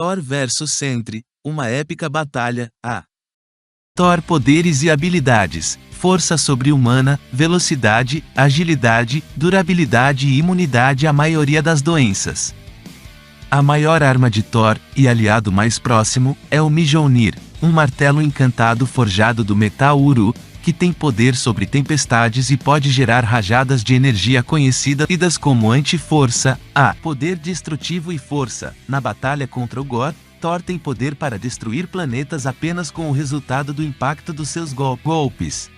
Thor vs Sentry, uma épica batalha. Thor poderes e habilidades: força sobre-humana, velocidade, agilidade, durabilidade e imunidade à maioria das doenças. A maior arma de Thor, e aliado mais próximo, é o Mjolnir, um martelo encantado forjado do metal Uru, que tem poder sobre tempestades e pode gerar rajadas de energia conhecidas como anti-força, poder destrutivo e força. Na batalha contra o Gorr, Thor tem poder para destruir planetas apenas com o resultado do impacto dos seus golpes.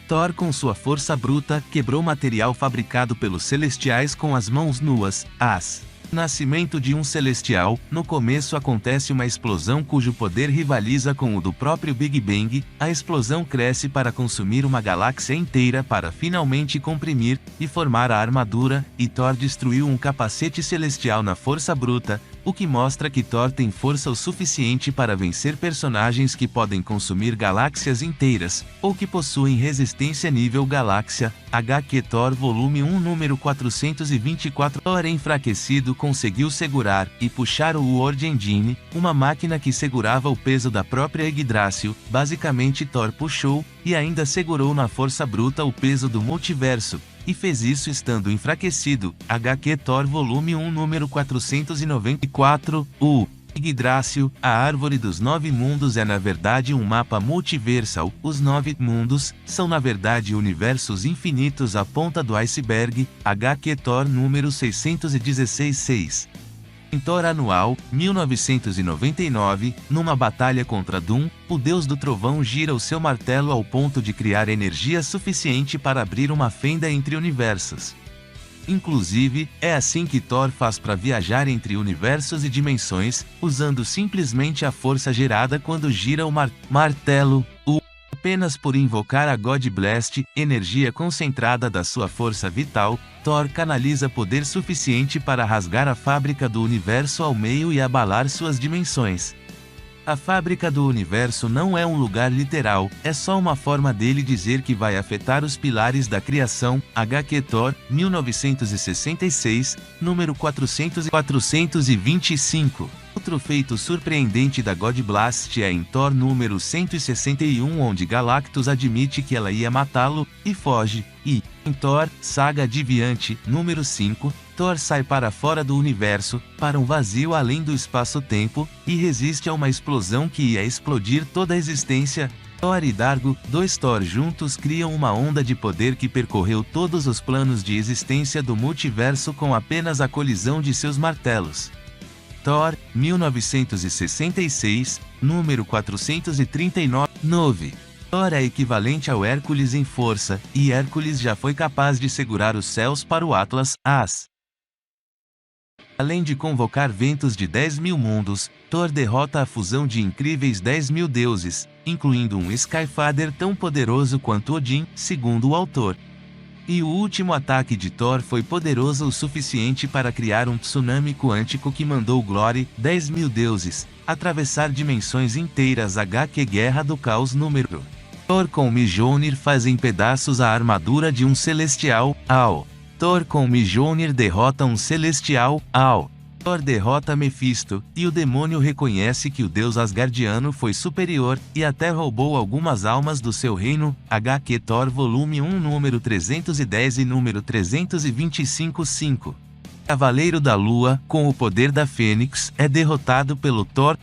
Thor, com sua força bruta, quebrou material fabricado pelos Celestiais com as mãos nuas. Nascimento de um Celestial. No começo acontece uma explosão cujo poder rivaliza com o do próprio Big Bang. A explosão cresce para consumir uma galáxia inteira para finalmente comprimir e formar a armadura, e Thor destruiu um capacete celestial na força bruta, o que mostra que Thor tem força o suficiente para vencer personagens que podem consumir galáxias inteiras, ou que possuem resistência nível galáxia. HQ Thor Volume 1 número 424. Thor enfraquecido conseguiu segurar e puxar o World Engine, uma máquina que segurava o peso da própria Yggdrasil. Basicamente Thor puxou, e ainda segurou na força bruta o peso do multiverso, e fez isso estando enfraquecido. HQ Thor Volume 1 número 494. Yggdrasil, a Árvore dos Nove Mundos, é na verdade um mapa multiversal. Os Nove Mundos são na verdade universos infinitos à ponta do iceberg. HQ Thor número 616-6. Em Thor Anual, 1999, numa batalha contra Doom, o deus do trovão gira o seu martelo ao ponto de criar energia suficiente para abrir uma fenda entre universos. Inclusive, é assim que Thor faz para viajar entre universos e dimensões, usando simplesmente a força gerada quando gira o martelo. Apenas por invocar a God Blast, energia concentrada da sua força vital, Thor canaliza poder suficiente para rasgar a fábrica do universo ao meio e abalar suas dimensões. A fábrica do universo não é um lugar literal, é só uma forma dele dizer que vai afetar os pilares da criação. HQ Thor, 1966, número 425. Outro feito surpreendente da God Blast é em Thor número 161, onde Galactus admite que ela ia matá-lo, e foge. E, em Thor, Saga Adiviante, número 5, Thor sai para fora do universo, para um vazio além do espaço-tempo, e resiste a uma explosão que ia explodir toda a existência. Thor e Dargo, dois Thor juntos criam uma onda de poder que percorreu todos os planos de existência do multiverso com apenas a colisão de seus martelos. Thor, 1966, número 439. Thor é equivalente ao Hércules em força, e Hércules já foi capaz de segurar os céus para o Atlas. Além de convocar ventos de 10.000 mundos, Thor derrota a fusão de incríveis 10.000 deuses, incluindo um Skyfather tão poderoso quanto Odin, segundo o autor. E o último ataque de Thor foi poderoso o suficiente para criar um tsunami quântico que mandou Glory, 10.000 deuses, atravessar dimensões inteiras. HQ Guerra do Caos número. Thor com Mjolnir faz em pedaços a armadura de um Celestial. Thor com Mjolnir derrota um Celestial. Thor derrota Mephisto, e o demônio reconhece que o deus asgardiano foi superior, e até roubou algumas almas do seu reino. HQ Thor Volume 1 número 310 e número 325-5. Cavaleiro da Lua, com o poder da Fênix, é derrotado pelo Thor.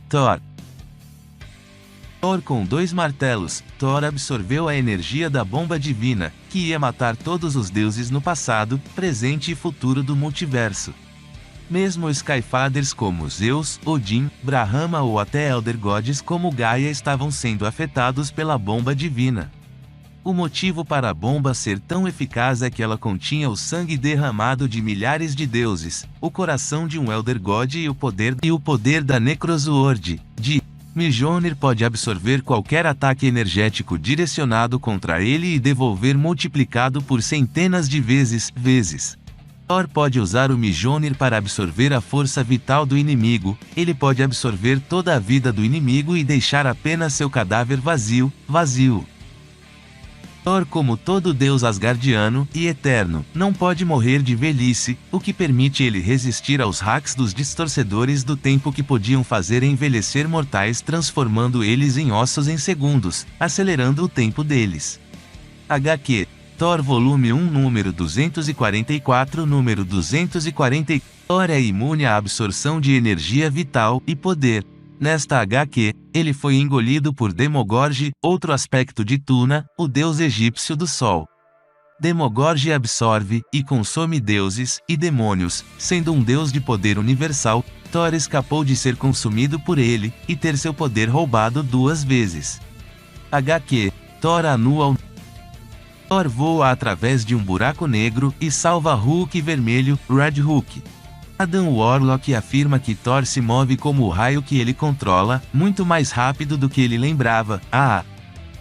Thor com dois martelos. Thor absorveu a energia da bomba divina, que ia matar todos os deuses no passado, presente e futuro do multiverso. Mesmo Skyfathers como Zeus, Odin, Brahma ou até Elder Gods como Gaia estavam sendo afetados pela bomba divina. O motivo para a bomba ser tão eficaz é que ela continha o sangue derramado de milhares de deuses, o coração de um Elder God e o poder da Necrosword. Mjolnir pode absorver qualquer ataque energético direcionado contra ele e devolver multiplicado por centenas de vezes. Thor pode usar o Mjolnir para absorver a força vital do inimigo. Ele pode absorver toda a vida do inimigo e deixar apenas seu cadáver vazio. Thor, como todo deus asgardiano e eterno, não pode morrer de velhice, o que permite ele resistir aos hacks dos distorcedores do tempo que podiam fazer envelhecer mortais, transformando eles em ossos em segundos, acelerando o tempo deles. HQ Thor Volume 1 Número 244 Número 240 Thor é imune à absorção de energia vital e poder. Nesta HQ, ele foi engolido por Demogorge, outro aspecto de Tuna, o deus egípcio do sol. Demogorge absorve e consome deuses e demônios, sendo um deus de poder universal. Thor escapou de ser consumido por ele e ter seu poder roubado 2 vezes. HQ Thor Annual Thor voa através de um buraco negro e salva Hulk vermelho, Red Hulk. Adam Warlock afirma que Thor se move como o raio que ele controla, muito mais rápido do que ele lembrava.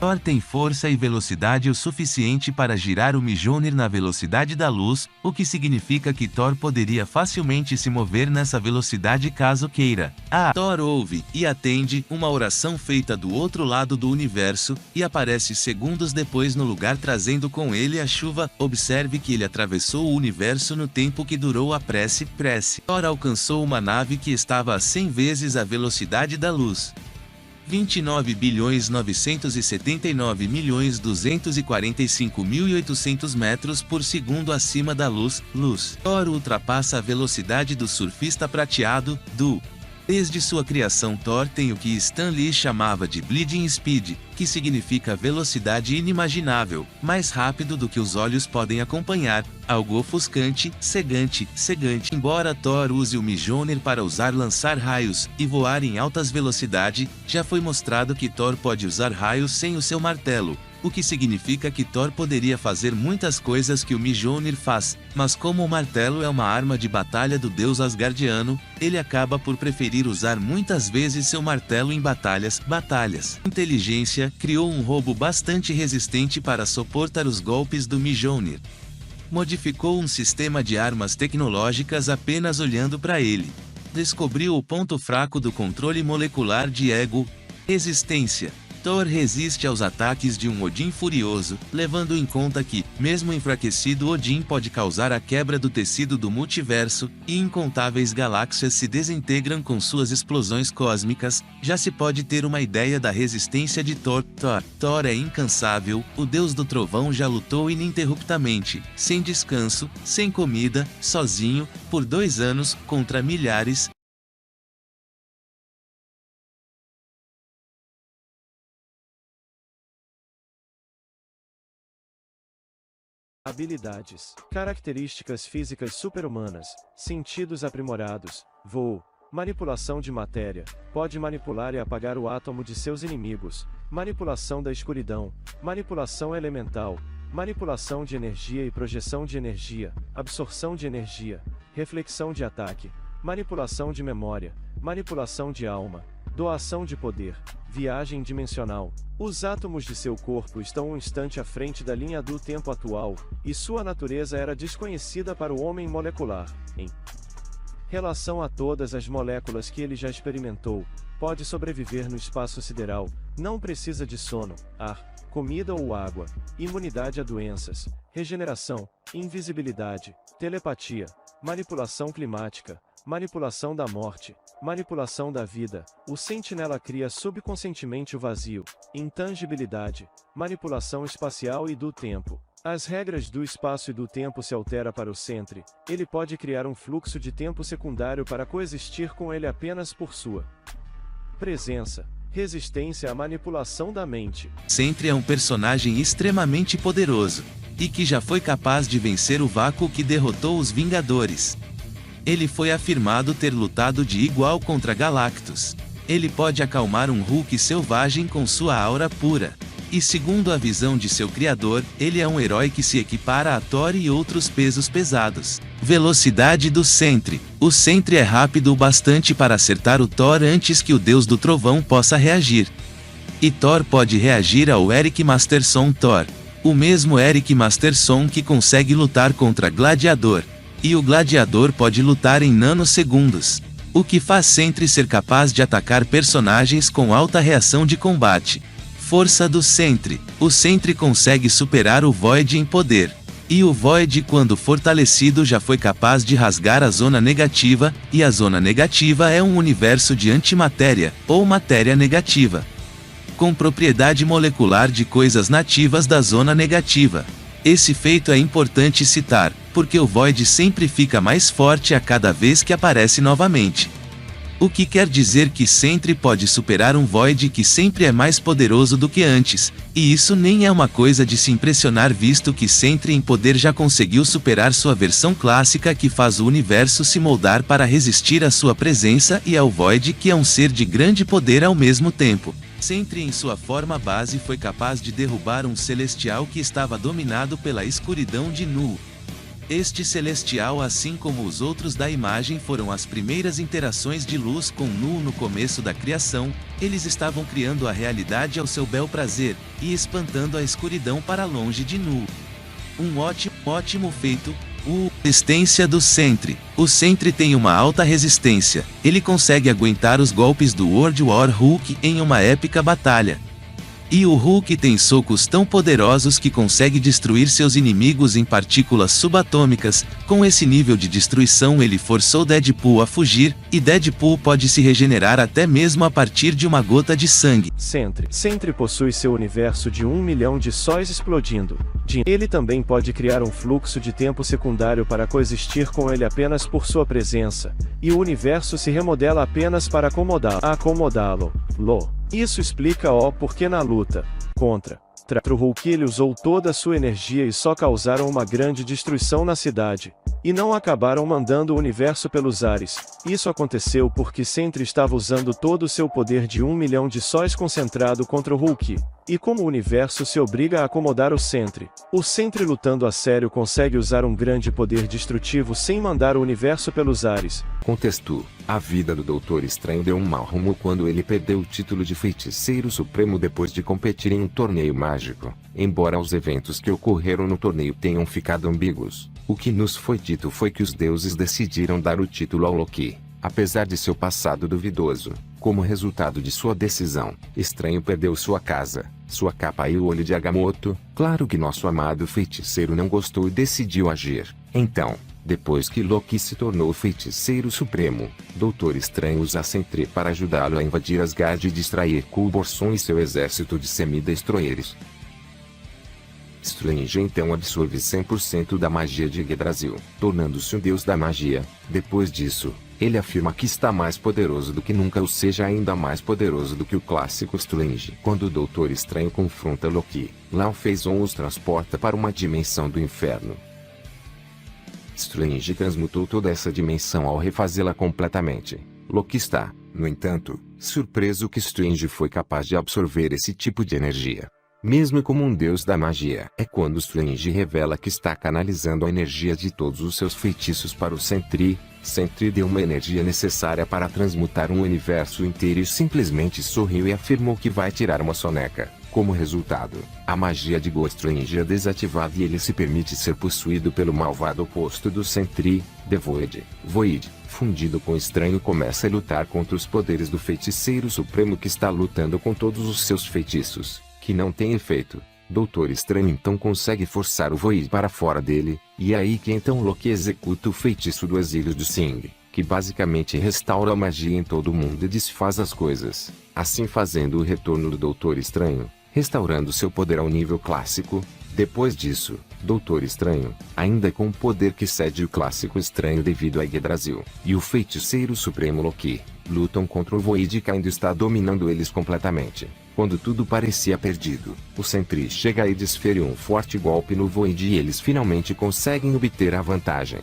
Thor tem força e velocidade o suficiente para girar o Mjolnir na velocidade da luz, o que significa que Thor poderia facilmente se mover nessa velocidade caso queira. Thor ouve e atende uma oração feita do outro lado do universo, e aparece segundos depois no lugar trazendo com ele a chuva. Observe que ele atravessou o universo no tempo que durou a prece. Thor alcançou uma nave que estava a 100 vezes a velocidade da luz. 29.979.245.800 metros por segundo acima da luz. Thor ultrapassa a velocidade do surfista prateado, Desde sua criação, Thor tem o que Stan Lee chamava de Bleeding Speed, que significa velocidade inimaginável, mais rápido do que os olhos podem acompanhar, algo ofuscante, cegante. Embora Thor use o Mjolnir para lançar raios e voar em altas velocidades, já foi mostrado que Thor pode usar raios sem o seu martelo, o que significa que Thor poderia fazer muitas coisas que o Mjolnir faz, mas como o martelo é uma arma de batalha do deus asgardiano, ele acaba por preferir usar muitas vezes seu martelo em batalhas. Inteligência criou um robô bastante resistente para suportar os golpes do Mjolnir. Modificou um sistema de armas tecnológicas apenas olhando para ele. Descobriu o ponto fraco do controle molecular de ego. Resistência. Thor resiste aos ataques de um Odin furioso, levando em conta que, mesmo enfraquecido, Odin pode causar a quebra do tecido do multiverso, e incontáveis galáxias se desintegram com suas explosões cósmicas. Já se pode ter uma ideia da resistência de Thor. Thor é incansável, o deus do trovão já lutou ininterruptamente, sem descanso, sem comida, sozinho, por 2 anos, contra milhares. Habilidades. Características físicas super-humanas. Sentidos aprimorados. Voo. Manipulação de matéria. Pode manipular e apagar o átomo de seus inimigos. Manipulação da escuridão. Manipulação elemental. Manipulação de energia e projeção de energia. Absorção de energia. Reflexão de ataque. Manipulação de memória. Manipulação de alma. Doação de poder. Viagem dimensional. Os átomos de seu corpo estão um instante à frente da linha do tempo atual, e sua natureza era desconhecida para o homem molecular. Em relação a todas as moléculas que ele já experimentou, pode sobreviver no espaço sideral, não precisa de sono, ar, comida ou água, imunidade a doenças, regeneração, invisibilidade, telepatia, manipulação climática, manipulação da morte, manipulação da vida. O sentinela cria subconscientemente o vazio, intangibilidade, manipulação espacial e do tempo. As regras do espaço e do tempo se alteram para o Sentry. Ele pode criar um fluxo de tempo secundário para coexistir com ele apenas por sua presença. Resistência à manipulação da mente. Sentry é um personagem extremamente poderoso, e que já foi capaz de vencer o vácuo que derrotou os Vingadores. Ele foi afirmado ter lutado de igual contra Galactus. Ele pode acalmar um Hulk selvagem com sua aura pura. E segundo a visão de seu criador, ele é um herói que se equipara a Thor e outros pesos pesados. Velocidade do Sentry. O Sentry é rápido o bastante para acertar o Thor antes que o deus do trovão possa reagir. E Thor pode reagir ao Eric Masterson Thor. O mesmo Eric Masterson que consegue lutar contra Gladiador. E o Gladiador pode lutar em nanosegundos, o que faz Sentry ser capaz de atacar personagens com alta reação de combate. Força do Sentry. O Sentry consegue superar o Void em poder. E o Void, quando fortalecido, já foi capaz de rasgar a zona negativa, e a zona negativa é um universo de antimatéria, ou matéria negativa, com propriedade molecular de coisas nativas da zona negativa. Esse feito é importante citar, porque o Void sempre fica mais forte a cada vez que aparece novamente. O que quer dizer que Sentry pode superar um Void que sempre é mais poderoso do que antes, e isso nem é uma coisa de se impressionar visto que Sentry em poder já conseguiu superar sua versão clássica que faz o universo se moldar para resistir à sua presença e ao Void que é um ser de grande poder ao mesmo tempo. Sentry em sua forma base foi capaz de derrubar um celestial que estava dominado pela escuridão de Nu. Este celestial, assim como os outros da imagem, foram as primeiras interações de luz com Nu no começo da criação. Eles estavam criando a realidade ao seu bel prazer, e espantando a escuridão para longe de Nu. Um ótimo feito. Resistência do Sentry. O Sentry tem uma alta resistência. Ele consegue aguentar os golpes do World War Hulk em uma épica batalha. E o Hulk tem socos tão poderosos que consegue destruir seus inimigos em partículas subatômicas. Com esse nível de destruição ele forçou Deadpool a fugir, e Deadpool pode se regenerar até mesmo a partir de uma gota de sangue. Sentry possui seu universo de 1 milhão de sóis explodindo. Ele também pode criar um fluxo de tempo secundário para coexistir com ele apenas por sua presença, e o universo se remodela apenas para acomodá-lo. Isso explica o porquê na luta contra o Hulk ele usou toda a sua energia e só causaram uma grande destruição na cidade, e não acabaram mandando o universo pelos ares. Isso aconteceu porque Sentry estava usando todo o seu poder de 1 milhão de sóis concentrado contra o Hulk, e como o universo se obriga a acomodar o Sentry lutando a sério consegue usar um grande poder destrutivo sem mandar o universo pelos ares. Contexto: a vida do Doutor Estranho deu um mau rumo quando ele perdeu o título de Feiticeiro Supremo depois de competir em um torneio mágico. Embora os eventos que ocorreram no torneio tenham ficado ambíguos, o que nos foi dito foi que os deuses decidiram dar o título ao Loki. Apesar de seu passado duvidoso, como resultado de sua decisão, Estranho perdeu sua casa, sua capa e o olho de Agamotto. Claro que nosso amado feiticeiro não gostou e decidiu agir. Então, depois que Loki se tornou o Feiticeiro Supremo, Doutor Estranho usa Sentry para ajudá-lo a invadir Asgard e distrair Coulson e seu exército de semi-destroyers. Strange então absorve 100% da magia de Yggdrasil, tornando-se um deus da magia. Depois disso, ele afirma que está mais poderoso do que nunca, ou seja, ainda mais poderoso do que o clássico Strange. Quando o Doutor Estranho confronta Loki, Lao Faison os transporta para uma dimensão do inferno. Strange transmutou toda essa dimensão ao refazê-la completamente. Loki está, no entanto, surpreso que Strange foi capaz de absorver esse tipo de energia, mesmo como um deus da magia. É quando Strange revela que está canalizando a energia de todos os seus feitiços para o Sentry. Sentry deu uma energia necessária para transmutar um universo inteiro e simplesmente sorriu e afirmou que vai tirar uma soneca. Como resultado, a magia de Ghost Strange é desativada e ele se permite ser possuído pelo malvado oposto do Sentry, The Void. Void, fundido com Estranho, começa a lutar contra os poderes do Feiticeiro Supremo que está lutando com todos os seus feitiços, que não tem efeito. Doutor Estranho então consegue forçar o Void para fora dele, e é aí que então Loki executa o feitiço do exílio do Sing, que basicamente restaura a magia em todo o mundo e desfaz as coisas, assim fazendo o retorno do Doutor Estranho, restaurando seu poder ao nível clássico. Depois disso, Doutor Estranho, ainda com um poder que cede o clássico Estranho devido a Yggdrasil, e o Feiticeiro Supremo Loki, lutam contra o Void que ainda está dominando eles completamente. Quando tudo parecia perdido, o Sentry chega e desfere um forte golpe no Void e eles finalmente conseguem obter a vantagem.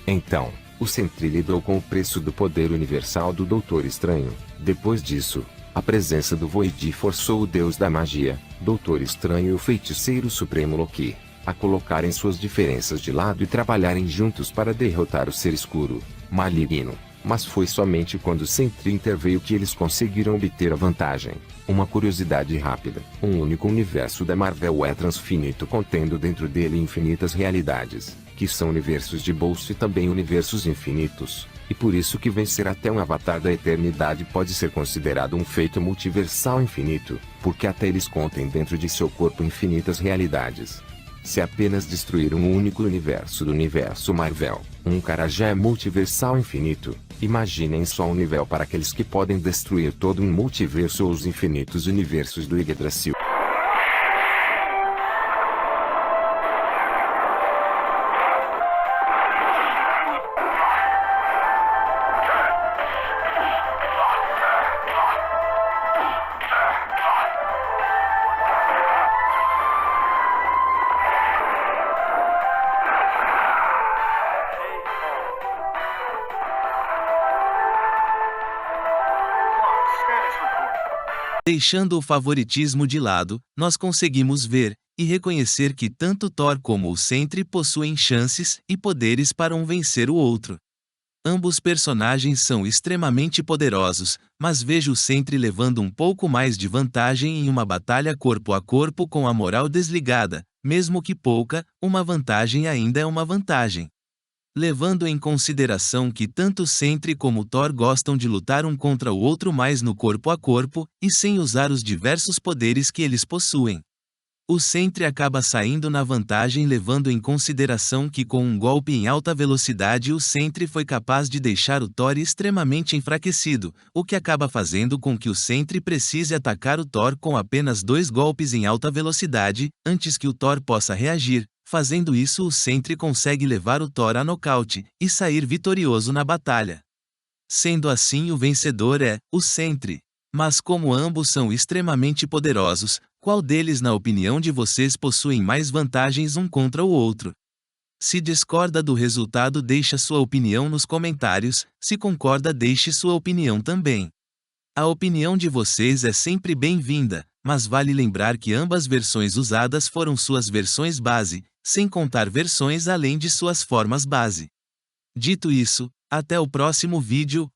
Então, o Sentry lidou com o preço do poder universal do Doutor Estranho. Depois disso, a presença do Void forçou o deus da magia, Doutor Estranho e o Feiticeiro Supremo Loki, a colocarem suas diferenças de lado e trabalharem juntos para derrotar o ser escuro, maligno. Mas foi somente quando Sentry interveio que eles conseguiram obter a vantagem. Uma curiosidade rápida: um único universo da Marvel é transfinito, contendo dentro dele infinitas realidades, que são universos de bolso e também universos infinitos. E por isso que vencer até um avatar da eternidade pode ser considerado um feito multiversal infinito, porque até eles contêm dentro de seu corpo infinitas realidades. Se apenas destruir um único universo do universo Marvel, um cara já é multiversal infinito. Imaginem só um nível para aqueles que podem destruir todo um multiverso ou os infinitos universos do Yggdrasil. Deixando o favoritismo de lado, nós conseguimos ver e reconhecer que tanto Thor como o Sentry possuem chances e poderes para um vencer o outro. Ambos personagens são extremamente poderosos, mas vejo o Sentry levando um pouco mais de vantagem em uma batalha corpo a corpo com a moral desligada, mesmo que pouca, uma vantagem ainda é uma vantagem. Levando em consideração que tanto Sentry como Thor gostam de lutar um contra o outro mais no corpo a corpo, e sem usar os diversos poderes que eles possuem. O Sentry acaba saindo na vantagem levando em consideração que com um golpe em alta velocidade o Sentry foi capaz de deixar o Thor extremamente enfraquecido, o que acaba fazendo com que o Sentry precise atacar o Thor com apenas 2 golpes em alta velocidade, antes que o Thor possa reagir. Fazendo isso, o Sentry consegue levar o Thor a nocaute e sair vitorioso na batalha. Sendo assim, o vencedor é o Sentry. Mas como ambos são extremamente poderosos, qual deles, na opinião de vocês, possuem mais vantagens um contra o outro? Se discorda do resultado, deixa sua opinião nos comentários. Se concorda, deixe sua opinião também. A opinião de vocês é sempre bem-vinda, mas vale lembrar que ambas versões usadas foram suas versões base, sem contar versões além de suas formas base. Dito isso, até o próximo vídeo.